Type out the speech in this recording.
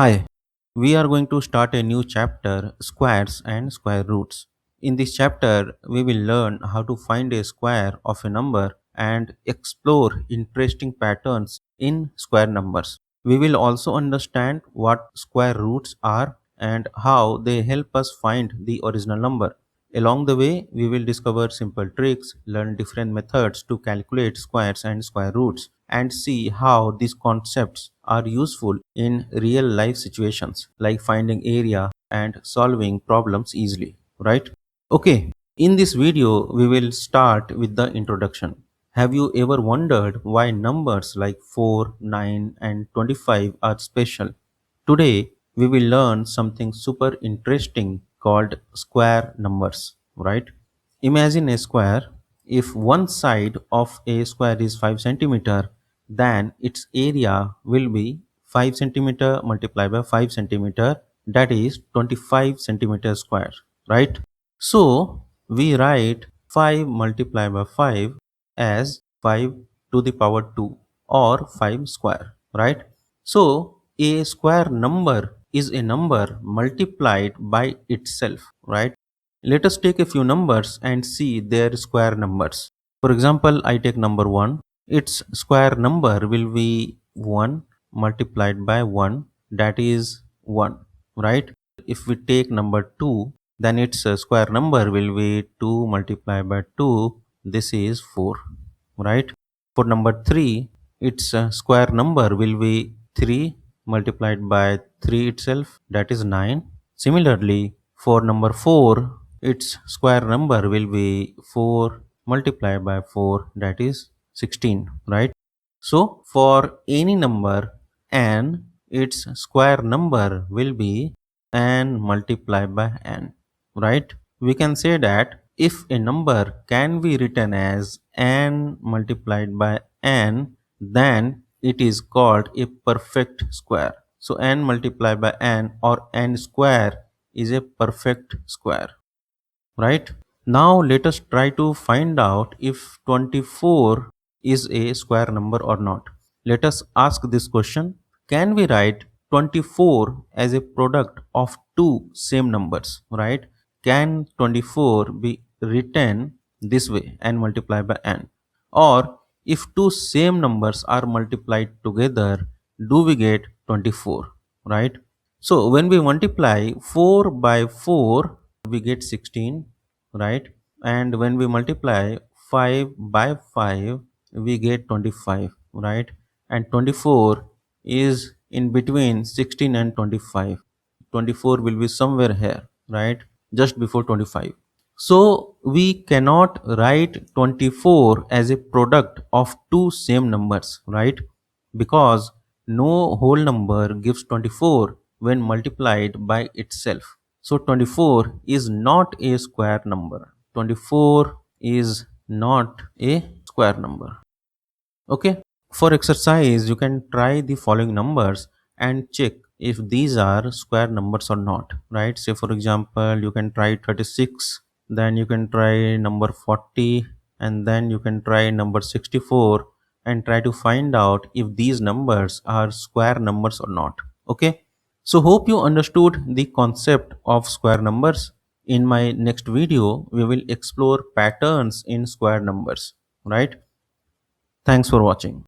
Hi, we are going to start a new chapter squares and square roots. In this chapter, we will learn how to find a square of a number and explore interesting patterns in square numbers. We will also understand what square roots are and how they help us find the original number. Along the way, we will discover simple tricks, learn different methods to calculate squares and square roots, and see how these concepts are useful in real life situations like finding area and solving problems easily, right? Okay, in this video, we will start with the introduction. Have you ever wondered why numbers like 4, 9, and 25 are special? Today, we will learn something super interesting called square numbers, right? Imagine a square. If one side of a square is 5 centimeter, then its area will be 5 centimeter multiplied by 5 centimeter, that is 25 centimeter square, right? So we write 5 multiplied by 5 as 5 to the power 2 or 5 square, right? So a square number is a number multiplied by itself, right? Let us take a few numbers and see their square numbers. For example, I take number 1. Its square number will be 1 multiplied by 1, that is 1, right? If we take number 2, then its square number will be 2 multiplied by 2, this is 4, right? For number 3, its square number will be 3 multiplied by 3 itself, that is 9. Similarly, for number 4, its square number will be 4 multiplied by 4, that is 16, right? So, for any number n, its square number will be n multiplied by n, right? We can say that if a number can be written as n multiplied by n, then it is called a perfect square. So n multiplied by n or n square is a perfect square, right? Now let us try to find out if 24 is a square number or not. Let us ask this question. Can we write 24 as a product of two same numbers, right? Can 24 be written this way, n multiplied by n? Or if two same numbers are multiplied together, do we get 24, right? So when we multiply 4 by 4, we get 16, right? And when we multiply 5 by 5, we get 25, right? And 24 is in between 16 and 25. 24 will be somewhere here, right? Just before 25. So we cannot write 24 as a product of two same numbers, right? Because no whole number gives 24 when multiplied by itself. So 24 is not a square number. 24 is not a square number. Okay. For exercise, you can try the following numbers and check if these are square numbers or not, right? Say for example, you can try 36, then you can try number 40, and then you can try number 64 and try to find out if these numbers are square numbers or not. Okay. So hope you understood the concept of square numbers. In my next video, we will explore patterns in square numbers, right? Thanks for watching.